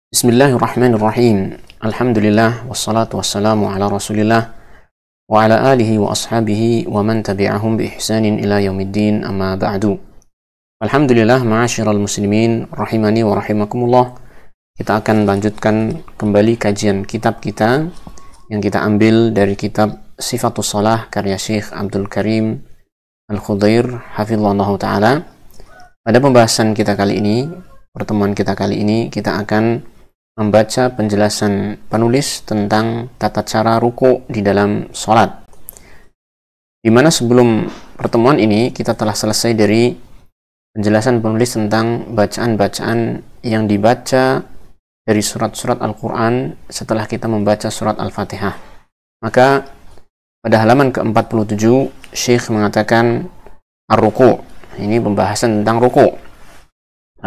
Bismillahirrahmanirrahim. Alhamdulillah wassalatu wassalamu ala Rasulillah wa ala alihi wa ashabihi wa man tabi'ahum bi ihsanin ila yaumiddin, amma ba'du. Alhamdulillah, ma'asyiral muslimin rahimani wa rahimakumullah. Kita akan lanjutkan kembali kajian kitab kita yang kita ambil dari kitab Sifatus Shalah karya Syekh Abdul Karim Al-Khudair hafizallahu taala. Pada pembahasan kita kali ini, pertemuan kita kali ini, kita akan membaca penjelasan penulis tentang tata cara ruku di dalam sholat. Di mana sebelum pertemuan ini kita telah selesai dari penjelasan penulis tentang bacaan-bacaan yang dibaca dari surat-surat Al-Quran setelah kita membaca surat Al-Fatihah. Maka pada halaman ke-47 Syekh mengatakan ar-ruku. Ini pembahasan tentang ruku.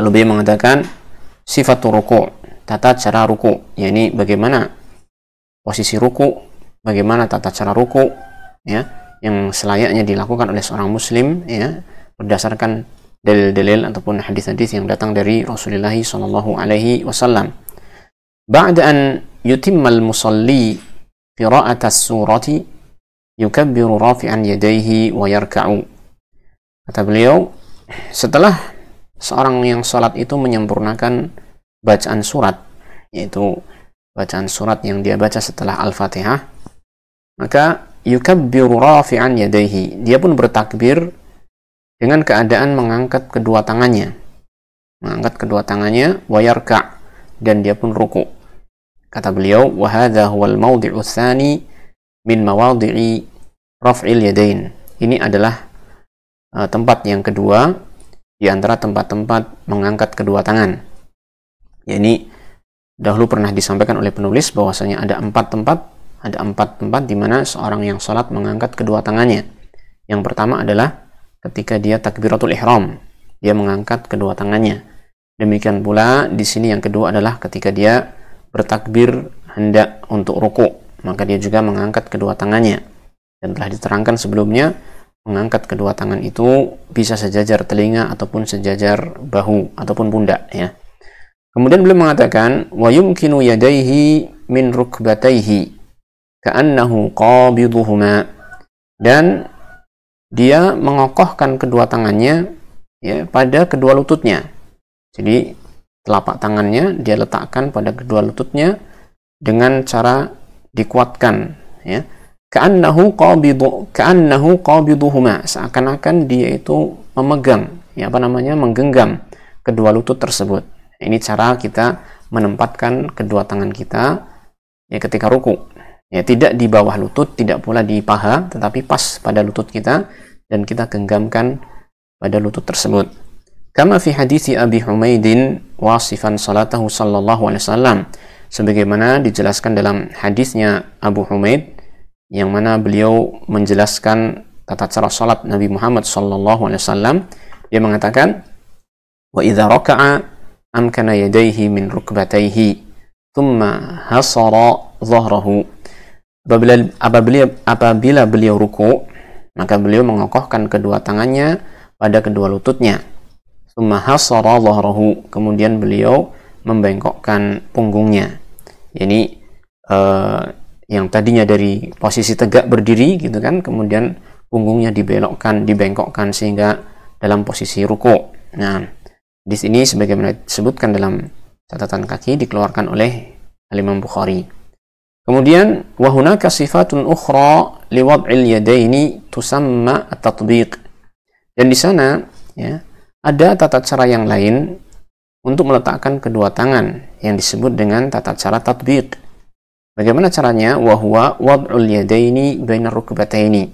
Lalu dia mengatakan sifatul ruku, tata cara ruku, yakni bagaimana posisi ruku, bagaimana tata cara ruku, ya, yang selayaknya dilakukan oleh seorang muslim, ya, berdasarkan dalil-dalil ataupun hadis-hadis yang datang dari Rasulullah sallallahu alaihi wasallam. Ba'da an yutimmal musalli qira'at as-surati yukabbiru rafi'an yadayhi wa yarka'u. Kata beliau, setelah seorang yang sholat itu menyempurnakan bacaan surat, yaitu bacaan surat yang dia baca setelah Al-Fatihah, maka yukabbiru rafi'an yadayhi, dia pun bertakbir dengan keadaan mengangkat kedua tangannya, wa yarka', dan dia pun ruku. Kata beliau, wa hadha huwal mawdi'u tsani min mawadhi'i raf'il yadain. Ini adalah tempat yang kedua di antara tempat-tempat mengangkat kedua tangan. Yakni dahulu pernah disampaikan oleh penulis bahwasanya ada empat tempat di mana seorang yang salat mengangkat kedua tangannya. Yang pertama adalah ketika dia takbiratul ihram, dia mengangkat kedua tangannya. Demikian pula di sini yang kedua adalah ketika dia bertakbir hendak untuk ruku, maka dia juga mengangkat kedua tangannya. Dan telah diterangkan sebelumnya, mengangkat kedua tangan itu bisa sejajar telinga ataupun sejajar bahu ataupun pundak, ya. Kemudian beliau mengatakan wa yumkinu yadayhi min rukbatayhi ka'annahu qabiduhuma, dan dia mengokohkan kedua tangannya, ya, pada kedua lututnya. Jadi telapak tangannya dia letakkan pada kedua lututnya dengan cara dikuatkan, ya. Ka'annahu qabiduhuma, seakan-akan dia itu memegang, ya, menggenggam kedua lutut tersebut. Ini cara kita menempatkan kedua tangan kita, ya, ketika ruku, ya, tidak di bawah lutut, tidak pula di paha, tetapi pas pada lutut kita dan kita genggamkan pada lutut tersebut. Kama fi hadits Abi Humaidin wasifan salatahu sallallahu alaihi wasallam, sebagaimana dijelaskan dalam hadisnya Abu Humaid yang mana beliau menjelaskan tata cara salat Nabi Muhammad sallallahu alaihi wasallam. Dia mengatakan, wa idza raka'a amkana yadayhi min rukbatayhi thumma hasara dhahrahu. Apabila beliau ruku, maka beliau mengokohkan kedua tangannya pada kedua lututnya. Thumma hasara dhahrahu, kemudian beliau membengkokkan punggungnya. Ini yang tadinya dari posisi tegak berdiri, gitu kan, kemudian punggungnya dibengkokkan sehingga dalam posisi ruku. Nah, di sini sebagaimana disebutkan dalam catatan kaki dikeluarkan oleh Imam Bukhari. Kemudian wa hunaka sifatun ukhra liwad'il yadaini tusamma at-tatbiq. Dan di sana, ya, ada tata cara yang lain untuk meletakkan kedua tangan yang disebut dengan tata cara tatbiq. Bagaimana caranya? Wa huwa wad'ul yadaini bainar rukbataini,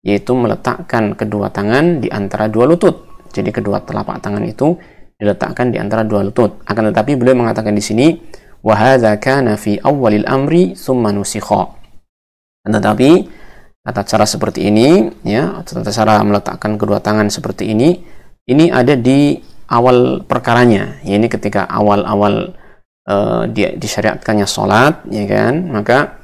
yaitu meletakkan kedua tangan di antara dua lutut. Jadi kedua telapak tangan itu diletakkan di antara dua lutut. Akan tetapi beliau mengatakan di sini wa hadza kana fi awwalil amri tsumma nusikha. Tetapi tata cara seperti ini, ya, tata cara meletakkan kedua tangan seperti ini ada di awal perkaranya, yakni ketika awal-awal dia disyariatkannya sholat, ya kan, maka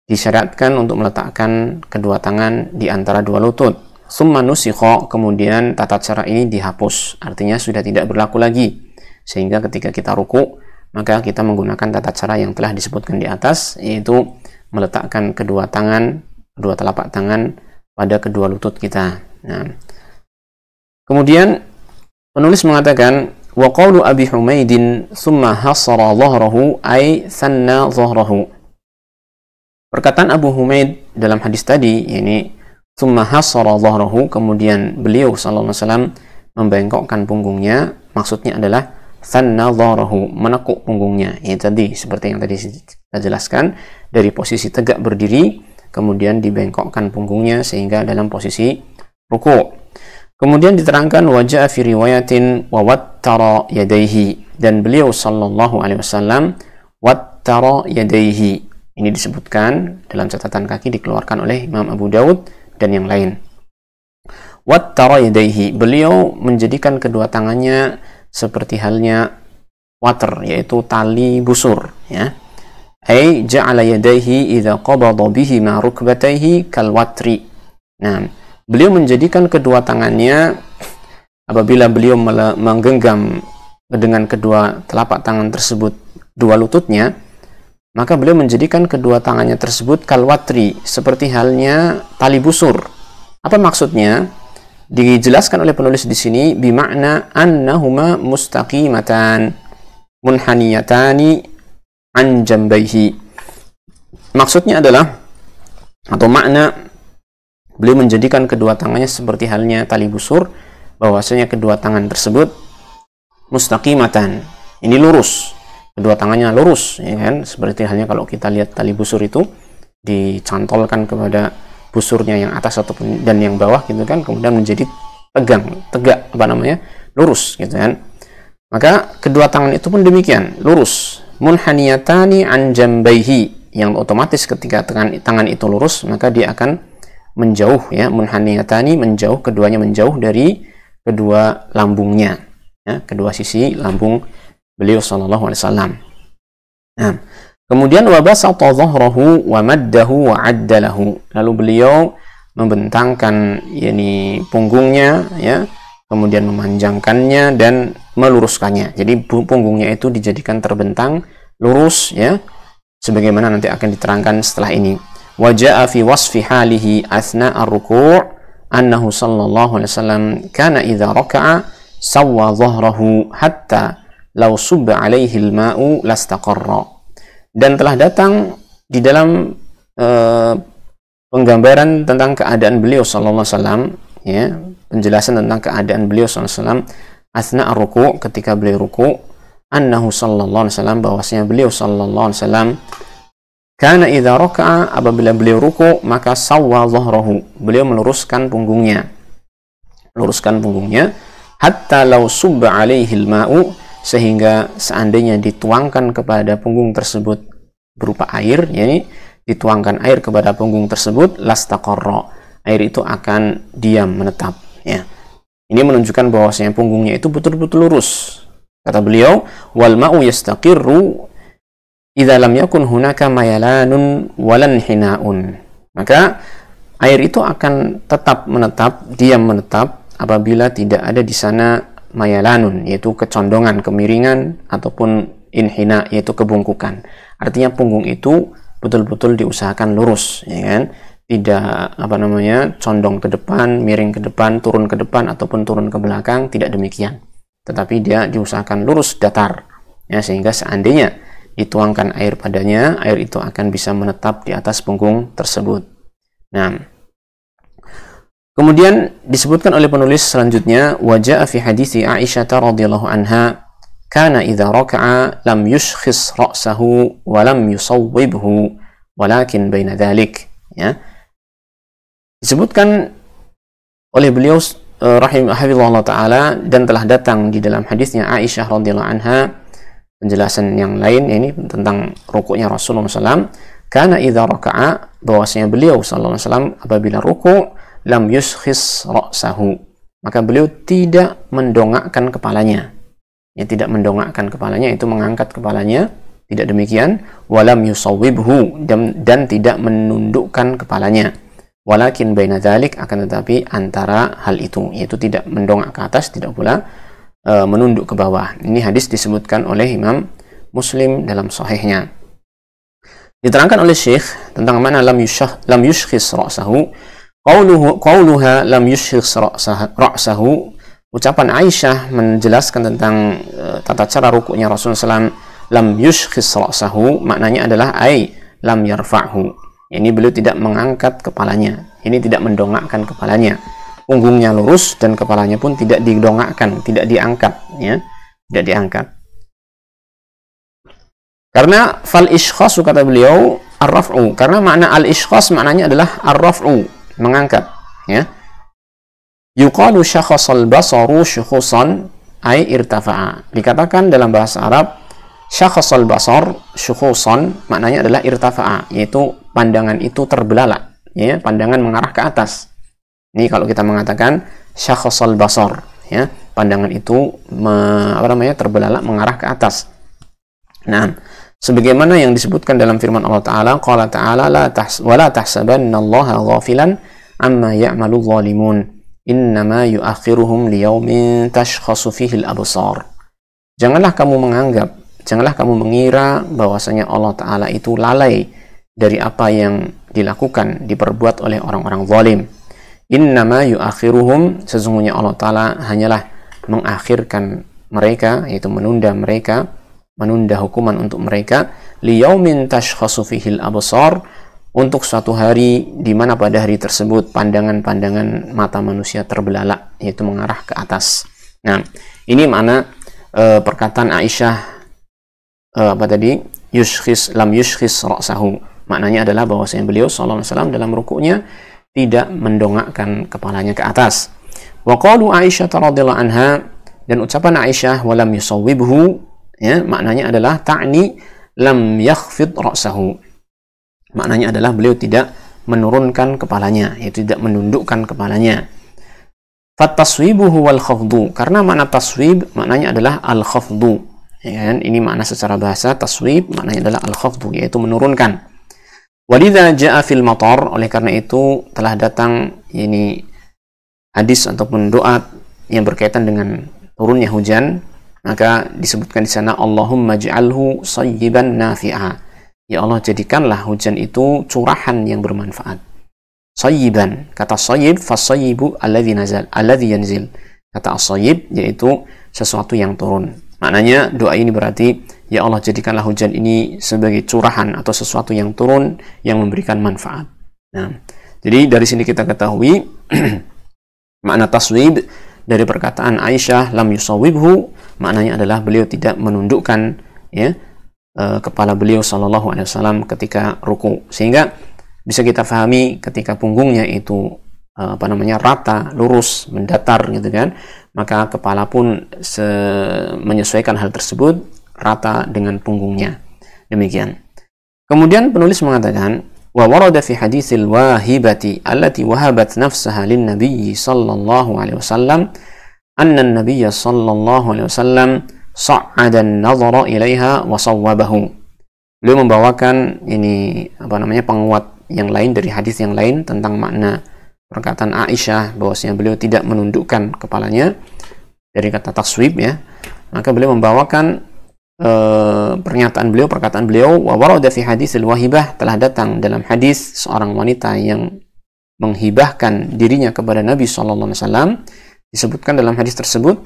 disyariatkan untuk meletakkan kedua tangan di antara dua lutut. Summa nusikha, kemudian tata cara ini dihapus, artinya sudah tidak berlaku lagi, sehingga ketika kita ruku maka kita menggunakan tata cara yang telah disebutkan di atas, yaitu meletakkan kedua telapak tangan pada kedua lutut kita. Nah, kemudian penulis mengatakan wa qawlu Abi Humaidin thumma hasara dhahrahu ay sanna dhahrahu. Perkataan Abu Humaid dalam hadis tadi, yakni thumma hasara dhahrahu, kemudian beliau sallallahu alaihi wasallam membengkokkan punggungnya, maksudnya adalah sanna dhahrahu, menekuk punggungnya. Ya tadi seperti yang tadi kita jelaskan, dari posisi tegak berdiri kemudian dibengkokkan punggungnya sehingga dalam posisi ruku'. Kemudian diterangkan wajah fi riwayatin wa wattara yadayhi, dan beliau sallallahu alaihi wasallam wattara yadayhi. Ini disebutkan dalam catatan kaki dikeluarkan oleh Imam Abu Daud dan yang lain. Wattara yadayhi, beliau menjadikan kedua tangannya seperti halnya water, yaitu tali busur, ya. Ai ja'ala yadayhi idza qabada bihima rukbatayhi kal watri. Nah, beliau menjadikan kedua tangannya apabila beliau menggenggam dengan kedua telapak tangan tersebut dua lututnya, maka beliau menjadikan kedua tangannya tersebut kalwatri, seperti halnya tali busur. Apa maksudnya? Dijelaskan oleh penulis di sini bimakna annahuma mustaqimatan munhaniyatani an jambaihi. Maksudnya adalah, atau makna, beliau menjadikan kedua tangannya seperti halnya tali busur, bahwasanya kedua tangan tersebut mustaqimatan, ini lurus, kedua tangannya lurus, ya kan? Seperti halnya kalau kita lihat tali busur itu dicantolkan kepada busurnya yang atas ataupun dan yang bawah gitu kan, kemudian menjadi tegak, lurus gitu kan. Maka kedua tangan itu pun demikian, lurus, munhaniyatani an jambaihi, yang otomatis ketika tangan itu lurus maka dia akan menjauh, ya, munhaniyatani, menjauh, keduanya menjauh dari kedua lambungnya, ya, kedua sisi lambung beliau sallallahu alaihi wasallam. Nah, kemudian wa basata dhahrahu wa maddahu wa addalahu, lalu beliau membentangkan yakni punggungnya, ya, kemudian memanjangkannya dan meluruskannya. Jadi punggungnya itu dijadikan terbentang lurus, ya, sebagaimana nanti akan diterangkan setelah ini. Wa jaa fi wasfi halihi athna ar-ruku' annahu sallallahu alaihi wasallam kana idza raka'a sawwa dhahrahu hatta law subba alaihi al-ma'u lastaqarra. Dan telah datang di dalam penggambaran tentang keadaan beliau sallallahu alaihi wasallam, ya, penjelasan tentang keadaan beliau sallallahu alaihi wasallam asna ar-ruku', ketika beliau ruku', annahu sallallahu alaihi wasallam, bahwasanya beliau sallallahu alaihi wasallam kana idza raka'a, apabila beliau ruku' maka sawwa dhahrahu, beliau meluruskan punggungnya, hatta law subba alaihi al-ma'u, sehingga seandainya dituangkan kepada punggung tersebut berupa air, yakni dituangkan air kepada punggung tersebut, lastaqarra, air itu akan diam, menetap, ya. Ini menunjukkan bahwasanya punggungnya itu betul-betul lurus. Kata beliau, wal ma'u yastaqirru idza lam yakun hunaka mayalanun walan hina'un. Maka air itu akan tetap menetap, diam menetap, apabila tidak ada di sana mayalanun, yaitu kecondongan, kemiringan, ataupun inhina, yaitu kebungkukan. Artinya punggung itu betul-betul diusahakan lurus, ya kan? Tidak condong ke depan, miring ke depan, turun ke depan, ataupun turun ke belakang, tidak demikian. Tetapi dia diusahakan lurus, datar, ya, sehingga seandainya dituangkan air padanya, air itu akan bisa menetap di atas punggung tersebut. Nah, kemudian disebutkan oleh penulis selanjutnya, wajah fi hadithi Aisyah radhiyallahu anha, kana idza raka'a lam yushkhis ra'sahu wa lam yusawwibhu walakin baina dzalik, ya. Disebutkan oleh beliau rahimahullah taala, dan telah datang di dalam hadisnya Aisyah radhiyallahu anha penjelasan yang lain ini tentang rukuknya Rasulullah SAW. Kana idza raka'a, bahwasanya beliau sallallahu alaihi wasallam apabila ruku' lam yuskhis ra'sahu, maka beliau tidak mendongakkan kepalanya, ya, tidak mendongakkan kepalanya, itu mengangkat kepalanya, tidak demikian. Walam yusawwibhu, dan tidak menundukkan kepalanya. Walakin baina dzalik, akan tetapi antara hal itu, yaitu tidak mendongak ke atas, tidak pula menunduk ke bawah. Ini hadis disebutkan oleh Imam Muslim dalam sahihnya. Diterangkan oleh Syekh tentang mana lam yushkhis ra'sahu. Qauluha lam yushkhis ra'sahu, ucapan Aisyah menjelaskan tentang tata cara rukuknya Rasulullah SAW, lam yushkhis ra'sahu, maknanya adalah lam yarfa'hu. Ini beliau tidak mengangkat kepalanya, ini tidak mendongakkan kepalanya. Punggungnya lurus dan kepalanya pun tidak didongakkan, tidak diangkat, ya, tidak diangkat. Karena fal ishkhas, kata beliau, ar-raf'u, karena makna al-ishkhas maknanya adalah ar-raf'u, mengangkat, ya. Yuqalu syakhasal basaru syukhusan ay irtafa'a. Dikatakan dalam bahasa Arab syakhasal basar syukhusan maknanya adalah irtafa'a, yaitu pandangan itu terbelalak, ya, pandangan mengarah ke atas. Ini kalau kita mengatakan syakhasal basar, ya, pandangan itu terbelalak mengarah ke atas. Nah, sebagaimana yang disebutkan dalam firman Allah Ta'ala, qala ta'ala wa la tahsabannallaha ghafilan amma ya'malu dhalimun innama yu'akhiruhum liyaumin tashkhasu fihi al-absar. Janganlah kamu mengira bahwasanya Allah Ta'ala itu lalai dari apa yang dilakukan, diperbuat oleh orang-orang zalim. Innama yu'akhiruhum, sesungguhnya Allah Ta'ala hanyalah mengakhirkan mereka, yaitu menunda hukuman untuk mereka, liyaumin tashkhasu fihil absar, untuk suatu hari di mana pada hari tersebut pandangan-pandangan mata manusia terbelalak, yaitu mengarah ke atas. Nah, ini makna perkataan Aisyah lam yushkhis ra'sahu. Maknanya adalah bahwasanya beliau sallallahu alaihi wasallam dalam rukuknya tidak mendongakkan kepalanya ke atas. Wa qalu Aisyah radhiyallahu anha, dan ucapan Aisyah walam yusawwibhu, ya, maknanya adalah ta'ni lam yakhfid ra'sahu. Maknanya adalah beliau tidak menurunkan kepalanya, yaitu tidak menundukkan kepalanya. Fataswibuhu wal khafdu, karena makna taswib maknanya adalah al khafdu, ya kan? Ini makna secara bahasa taswib maknanya adalah al khafdu, yaitu menurunkan. Walidza jaa fil matar, oleh karena itu telah datang ini hadis ataupun doa yang berkaitan dengan turunnya hujan, maka disebutkan di sana Allahumma ij'alhu sayyiban nafi'a. Ya Allah, jadikanlah hujan itu curahan yang bermanfaat. Sayyiban, kata sayyib, fasayyibu alladhi yanzil. Kata as-sayyib yaitu sesuatu yang turun. Maknanya doa ini berarti, ya Allah, jadikanlah hujan ini sebagai curahan atau sesuatu yang turun yang memberikan manfaat. Nah, jadi dari sini kita ketahui makna taswib dari perkataan Aisyah lam yusawwibhu, maknanya adalah beliau tidak menundukkan, ya, kepala beliau sallallahu alaihi wasallam ketika ruku, sehingga bisa kita fahami ketika punggungnya itu rata, lurus, mendatar, gitu kan, maka kepala pun menyesuaikan hal tersebut, rata dengan punggungnya. Demikian. Kemudian penulis mengatakan, wa warada fi haditsil wahibati allati wahabat nafsaha lin nabiy sallallahu alaihi wasallam anna an-nabiy sallallahu alaihi wasallam sa'ada an-nadhara ilaiha wa sawwabahu. Beliau membawakan ini penguat yang lain dari hadis yang lain tentang makna perkataan Aisyah bahwasanya beliau tidak menundukkan kepalanya dari kata taswib, ya. Maka beliau membawakan perkataan beliau wa warada fi hadisil wahibah, telah datang dalam hadis seorang wanita yang menghibahkan dirinya kepada Nabi sallallahu alaihi wasallam. Disebutkan dalam hadis tersebut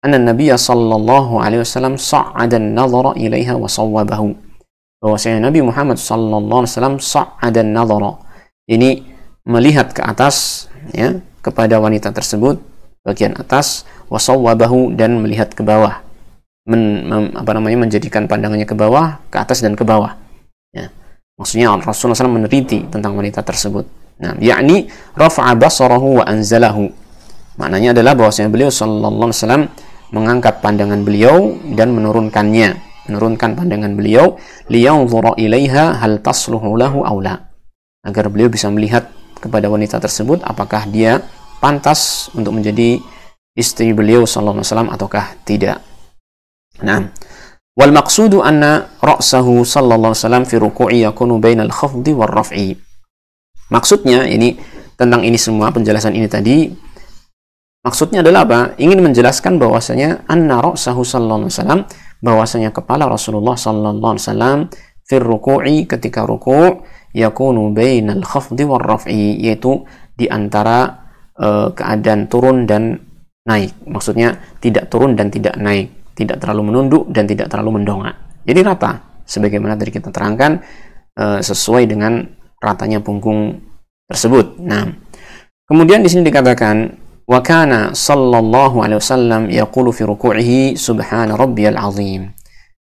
anna Nabiya sallallahu alaihi wasallam sa'ada an-nadhara ilaiha wa sawwabahu, bahwasanya Nabi Muhammad sallallahu alaihi wasallam sa'ada an-nadhara, ini melihat ke atas, ya, kepada wanita tersebut bagian atas, wa sawwabahu, dan melihat ke bawah, menjadikan pandangannya ke bawah, ke atas dan ke bawah, ya. Maksudnya Rasulullah SAW meneliti tentang wanita tersebut. Nah, yakni rafa'a basarahu wa anzalahu, maknanya adalah bahwasanya beliau sallallahu alaihi wasallam mengangkat pandangan beliau dan menurunkan pandangan beliau, liyanzura ilaiha hal tasluhu lahu aw la, agar beliau bisa melihat kepada wanita tersebut apakah dia pantas untuk menjadi istri beliau sallallahu alaihi wasallam ataukah tidak. Nah, wal maqsudu anna ra'sahu sallallahu alaihi wasallam fi ruku'i yakunu bainal khafdi war raf'i. Maksudnya ini tentang ini semua, penjelasan ini tadi maksudnya adalah apa? Ingin menjelaskan bahwasanya anna ra'sahu sallallahu alaihi wasallam, bahwasanya kepala Rasulullah sallallahu alaihi wasallam fir ruku'i ketika ruku' yakunu bainal khafdi war raf'i, yaitu di antara keadaan turun dan naik. Maksudnya tidak turun dan tidak naik, tidak terlalu menunduk dan tidak terlalu mendongak. Jadi rata, sebagaimana tadi kita terangkan, sesuai dengan ratanya punggung tersebut. Nah, kemudian di sini dikatakan wa kana sallallahu alaihi wasallam yaqulu fi ruku'ihi subhana rabbiyal azim.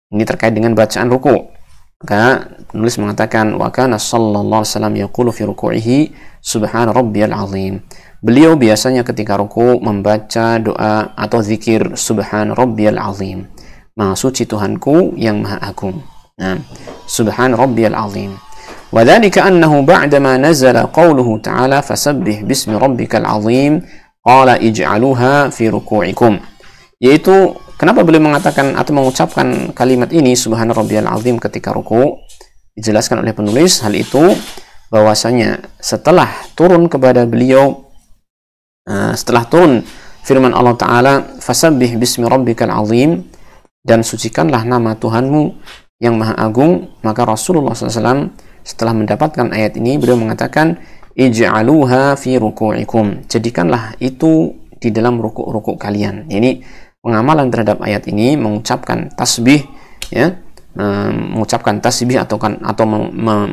Ini terkait dengan bacaan ruku'. Maka penulis mengatakan wa kana sallallahu alaihi wasallam yaqulu fi ruku'ihi subhana rabbiyal azim. Beliau biasanya ketika ruku' membaca doa atau zikir subhana rabbiyal azim. Maha suci Tuhanku yang maha agung. Nah, subhana rabbiyal azim. Wa dzalika annahu ba'dama nazala qawluhu ta'ala fasabbih bismi rabbikal azim qala ij'aluha fi ruku'ikum. Yaitu kenapa beliau mengatakan atau mengucapkan kalimat ini subhana rabbiyal azim ketika ruku'? Dijelaskan oleh penulis hal itu bahwasanya setelah turun kepada beliau setelah turun firman Allah Ta'ala fasabbih bismi rabbikal azim, dan sucikanlah nama Tuhanmu yang maha agung, maka Rasulullah SAW setelah mendapatkan ayat ini beliau mengatakan ij'aluha fi ruku'ikum, jadikanlah itu di dalam ruku' kalian. Ini pengamalan terhadap ayat ini, mengucapkan tasbih, ya, mengucapkan tasbih atau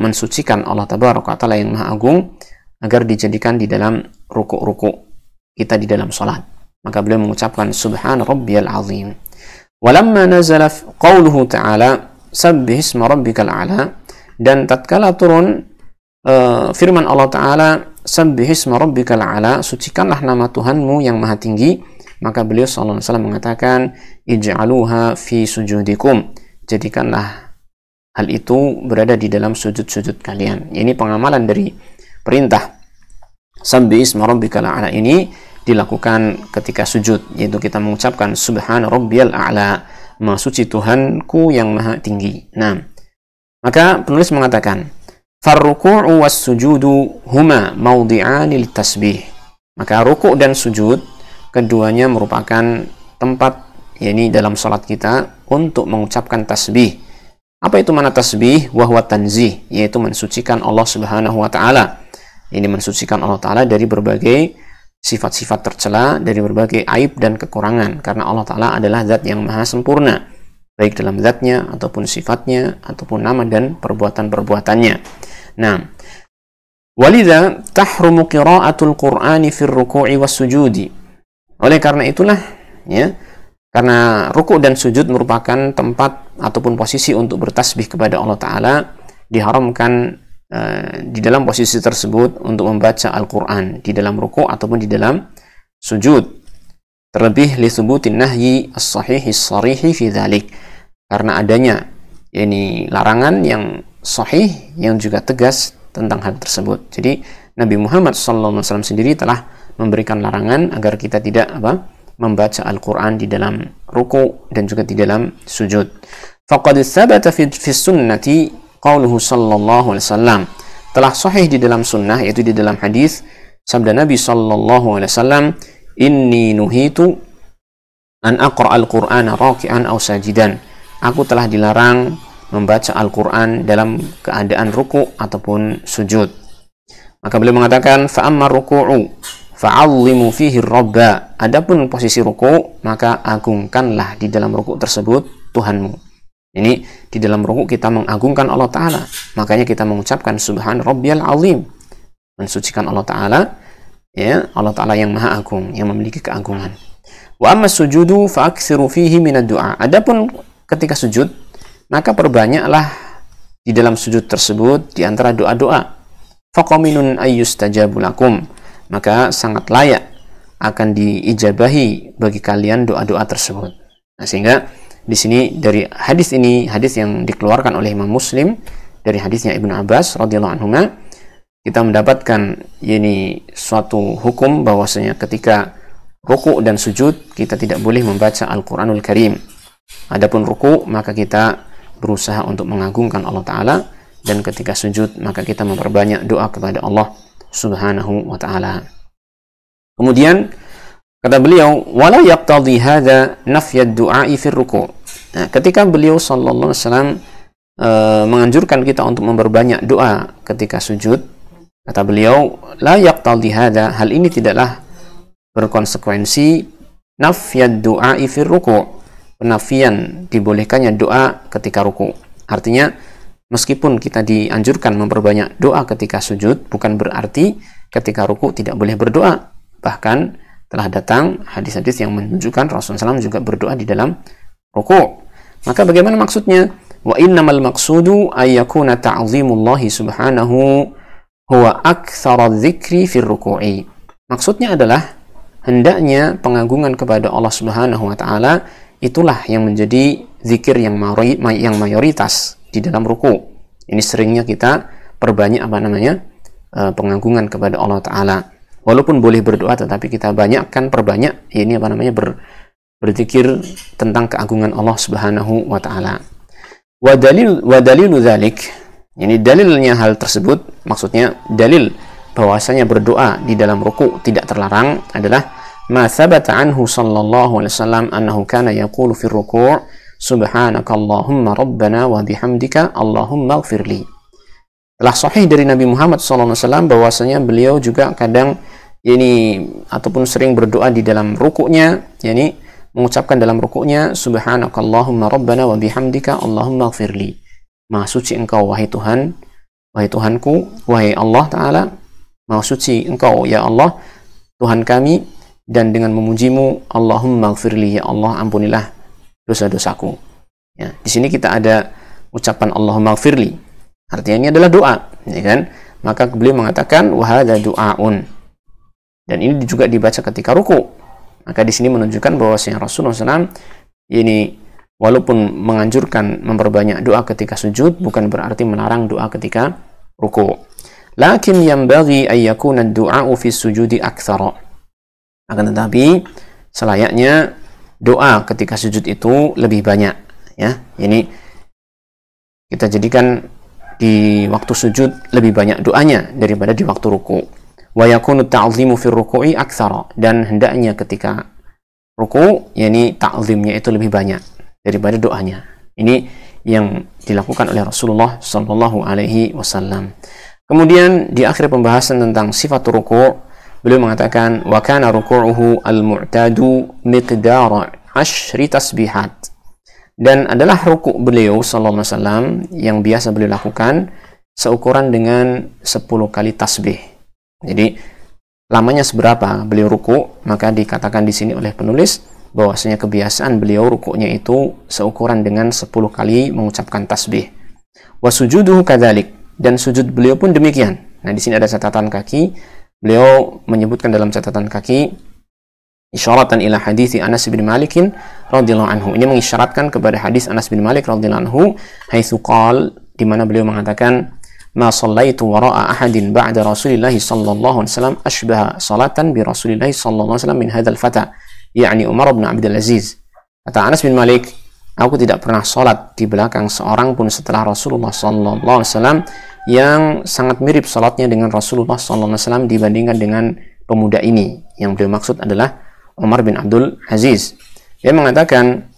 mensucikan Allah Tabaraka Ta'ala yang maha agung agar dijadikan di dalam ruku' kita di dalam salat. Maka beliau mengucapkan subhan rabbiyal azim. Walamma nazala qauluhu ta'ala sabbih isma rabbikal a'la, dan tatkala turun firman Allah Ta'ala sabbih isma rabbikal a'la, sucikanlah nama Tuhanmu yang maha tinggi, maka beliau sallallahu alaihi wasallam mengatakan ij'aluha fi sujudikum, jadikanlah hal itu berada di dalam sujud-sujud kalian. Ini pengamalan dari perintah sabbih isma rabbikal a'la ini dilakukan ketika sujud, yaitu kita mengucapkan subhana rabbiyal a'la, maha suci Tuhanku yang maha tinggi. Nah, maka penulis mengatakan farruku'u was sujudu huma mawdi'ani litasbih. Maka ruku' dan sujud keduanya merupakan tempat, yakni dalam salat kita, untuk mengucapkan tasbih. Apa itu makna tasbih? Wa huwa tanzih, yaitu mensucikan Allah Subhanahu wa taala. Ini mensucikan Allah Taala dari berbagai sifat-sifat tercela, dari berbagai aib dan kekurangan, karena Allah Ta'ala adalah zat yang maha sempurna, baik dalam zatnya, ataupun sifatnya, ataupun nama dan perbuatan-perbuatannya. Nah, walidha tahrumu qira'atul qur'ani fir ruku'i was sujudi. Oleh karena itulah, ya, karena ruku' dan sujud merupakan tempat ataupun posisi untuk bertasbih kepada Allah Ta'ala, diharamkan di dalam posisi tersebut untuk membaca Al-Quran di dalam ruku' ataupun di dalam sujud, terlebih li thubutin nahyi as-sahihi as-sarihi fi dzalik, karena adanya ini larangan yang sahih yang juga tegas tentang hal tersebut. Jadi Nabi Muhammad SAW sendiri telah memberikan larangan agar kita tidak membaca Al-Quran di dalam ruku' dan juga di dalam sujud. Faqad tsabata fi sunnati qauluhu sallallahu alaihi wasallam, telah sahih di dalam sunnah, yaitu di dalam hadis sabda Nabi sallallahu alaihi wasallam, inni nuhitu an aqra al-Qur'ana raki'an aw sajidan, aku telah dilarang membaca Al-Quran dalam keadaan ruku' ataupun sujud. Maka beliau mengatakan fa amma ruku'u fa'allimu fihi rabba, adapun posisi ruku' maka agungkanlah di dalam ruku' tersebut Tuhanmu. Ini di dalam ruku' kita mengagungkan Allah Ta'ala, makanya kita mengucapkan subhan rabbiyal azim, mensucikan Allah Ta'ala, ya, Allah Ta'ala yang maha agung, yang memiliki keagungan. Wa amma sujudu fa'aksiru fihi minad du'a, adapun ketika sujud maka perbanyaklah di dalam sujud tersebut di antara doa-doa. Faqaminun ayyustajabu lakum, maka sangat layak akan diijabahi bagi kalian doa-doa tersebut. Nah, sehingga di sini dari hadis ini, hadis yang dikeluarkan oleh Imam Muslim dari hadisnya Ibnu Abbas radhiyallahu anhu, kita mendapatkan ini suatu hukum bahwasanya ketika ruku' dan sujud kita tidak boleh membaca Al-Qur'anul Karim. Adapun ruku' maka kita berusaha untuk mengagungkan Allah Ta'ala, dan ketika sujud maka kita memperbanyak doa kepada Allah Subhanahu wa Ta'ala. Kemudian kata beliau, wala yaqtadhi hadza nafy ad-du'a fi ruku', Nah, ketika beliau sallallahu alaihi wasallam menganjurkan kita untuk memperbanyak doa ketika sujud, kata beliau, la yaqtadi hadza, hal ini tidaklah berkonsekuensi nafyad du'a fi ruku', penafian dibolehkannya doa ketika ruku'. Artinya meskipun kita dianjurkan memperbanyak doa ketika sujud, bukan berarti ketika ruku' tidak boleh berdoa. Bahkan telah datang hadis-hadis yang menunjukkan Rasulullah SAW juga berdoa di dalam ruku'. Maka bagaimana maksudnya? Wa innamal maqsudu ayyakuna ta'zimullahi subhanahu huwa aktsara dzikri fi ruku'i. Maksudnya adalah hendaknya pengagungan kepada Allah Subhanahu wa taala itulah yang menjadi zikir yang mayoritas di dalam ruku'. Ini seringnya kita perbanyak pengagungan kepada Allah taala. Walaupun boleh berdoa tetapi kita perbanyak ini berzikir tentang keagungan Allah Subhanahu wa taala. Wa dalilu dzalik, ini dalilnya hal tersebut, maksudnya dalil bahwasanya berdoa di dalam ruku' tidak terlarang adalah ma thabata anhu sallallahu alaihi wasallam annahu kana yaqulu fi ruku' subhanakallahumma rabbana wa bihamdika allahumma ighfirli. Telah sahih dari Nabi Muhammad sallallahu alaihi wasallam bahwasanya beliau juga kadang ataupun sering berdoa di dalam rukuknya, mengucapkan dalam rukuknya subhanakallahumma rabbana wa bihamdika allahumma ighfirli. Maha suci engkau wahai Tuhan, wahai Tuhanku, wahai Allah taala, maha suci engkau ya Allah Tuhan kami, dan dengan memujimu allahumma ighfirli, ya Allah ampunilah dosa-dosaku. Ya, di sini kita ada ucapan allahumma ighfirli. Artinya ini adalah doa, ya kan? Maka beliau mengatakan wa hadza du'aun. Dan ini juga dibaca ketika ruku'. Maka di sini menunjukkan bahwasanya Rasulullah SAW ini walaupun menganjurkan memperbanyak doa ketika sujud, bukan berarti melarang doa ketika ruku'. Lakin yanbaghi an yakuna ad-du'a'u fi sujudi aktsara. Akan tetapi selayaknya doa ketika sujud itu lebih banyak, ya. Ini kita jadikan di waktu sujud lebih banyak doanya daripada di waktu ruku'. Wa yakunu ta'zimu fi ruku'i aktsara, dan hendaknya ketika ruku' ta'zimnya itu lebih banyak daripada doanya. Ini yang dilakukan oleh Rasulullah sallallahu alaihi wasallam. Kemudian di akhir pembahasan tentang sifat ruku', beliau mengatakan wa kana ruku'uhu al-mu'tadu miqdara 10 tasbihat. Dan adalah ruku' beliau sallallahu alaihi wasallam yang biasa beliau lakukan seukuran dengan 10 kali tasbih. Jadi lamanya seberapa beliau ruku', maka dikatakan di sini oleh penulis bahwasanya kebiasaan beliau ruku'nya itu seukuran dengan 10 kali mengucapkan tasbih. Wa sujuduhu kadzalik, dan sujud beliau pun demikian. Nah, di sini ada catatan kaki. Beliau menyebutkan dalam catatan kaki isyaratan ila hadits Anas bin Malik radhiyallahu anhu. Ini mengisyaratkan kepada hadis Anas bin Malik radhiyallahu anhu, haitsu qala, di mana beliau mengatakan ma sallaitu wara'a ahadin ba'da Rasulillah sallallahu alaihi wasallam ashbaha salatan bi Rasulillah sallallahu alaihi wasallam min hadzal fata, yakni Umar bin Abdul Aziz. Kata Anas bin Malik, aku tidak pernah salat di belakang seorang pun setelah Rasulullah sallallahu alaihi wasallam yang sangat mirip salatnya dengan Rasulullah sallallahu alaihi wasallam dibandingkan dengan pemuda ini. Yang beliau maksud adalah Umar bin Abdul Aziz. Dia mengatakan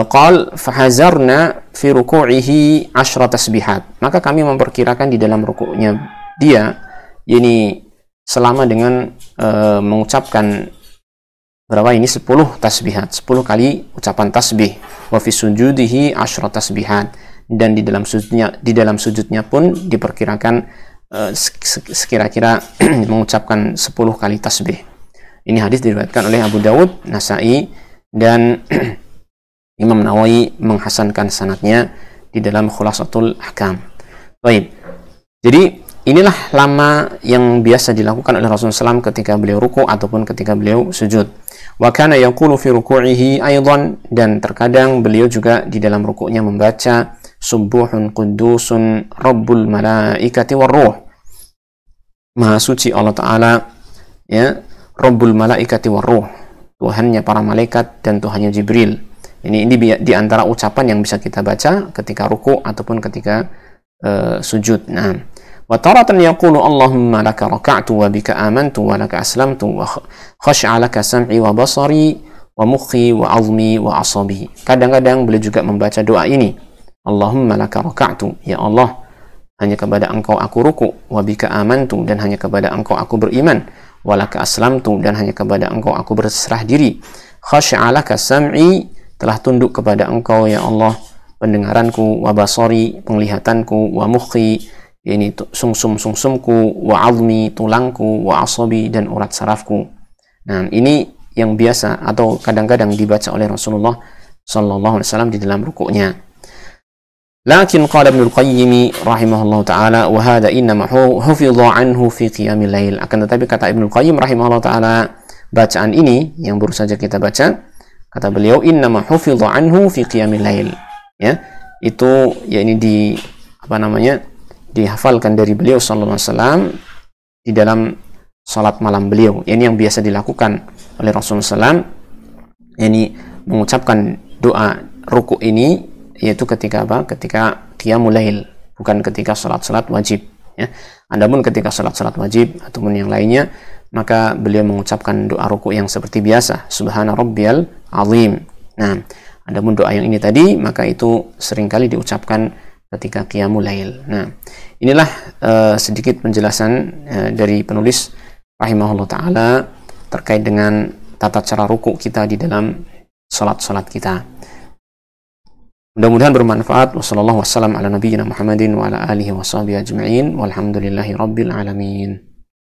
qal fahazarna fi ruku'ihi 10 tasbihat. Maka kami memperkirakan di dalam rukuknya dia selama dengan mengucapkan berapa ini 10 tasbihat, 10 kali ucapan tasbih. Wa fi sujudihi 10 tasbihat, dan di dalam sujudnya pun diperkirakan sekira-kira mengucapkan 10 kali tasbih. Ini hadis diriwayatkan oleh Abu Dawud, Nasai, dan Imam Nawawi menghasankan sanadnya di dalam Khulasatul Ahkam. Baik. Jadi inilah lama yang biasa dilakukan oleh Rasulullah SAW ketika beliau ruku' ataupun ketika beliau sujud. Wa kana yaqulu fi ruku'ihi aidan, dan terkadang beliau juga di dalam rukuknya membaca subuhun qudusun rabbul malaikati warruh. Maha suci Allah Ta'ala, ya, rabbul malaikati warruh, Tuhannya para malaikat dan Tuhannya Jibril. Ini di antara ucapan yang bisa kita baca ketika ruku' ataupun ketika sujud. Nah, wa taratan yaqulu Allahumma laka raka'tu wa bika amantu wa laka aslamtu wa khash'a laka sam'i wa basari wa mukhi wa azmi wa asabi. Kadang-kadang beliau juga membaca doa ini. Allahumma laka raka'tu, ya Allah, hanya kepada Engkau aku ruku, wa bika amantu, dan hanya kepada Engkau aku beriman, wa laka aslamtu, dan hanya kepada Engkau aku berserah diri, khashya'alaka sam'i, telah tunduk kepada Engkau ya Allah pendengaranku, wa basari, penglihatanku, wa mukhi, ini sumsumku, wa azmi, tulangku, wa asabi, dan urat sarafku. Nah, ini yang biasa atau kadang-kadang dibaca oleh Rasulullah sallallahu alaihi wasallam di dalam rukuknya. Lakin qala Ibnu Qayyim rahimahullahu taala, wa hadha innama hufidha anhu fi qiyamil lail. Akan tetapi kata Ibnu Qayyim rahimahullahu taala, bacaan ini yang baru saja kita baca, kata beliau, innama hufidha anhu fi qiyamil lail. Ya, itu ya ini dihafalkan dari beliau sallallahu alaihi wasallam di dalam salat malam beliau. Ini yang biasa dilakukan oleh Rasulullah SAW, ini mengucapkan doa rukuk ini, yaitu ketika apa? Ketika qiyamul lail, bukan ketika salat-salat wajib. Ya. Adapun ketika salat-salat wajib ataupun yang lainnya, maka beliau mengucapkan doa rukuk yang seperti biasa, Subhana rabbiyal azim. Nah, adapun doa yang ini tadi, maka itu seringkali diucapkan ketika qiyamul lail. Nah, inilah sedikit penjelasan dari penulis rahimahullah taala terkait dengan tata cara rukuk kita di dalam salat-salat kita. Mudah-mudahan bermanfaat. Wassallallahu wassalam ala nabiyyina Muhammadin wa ala alihi wa sahbihi ajma'in. Walhamdulillahi rabbil alamin.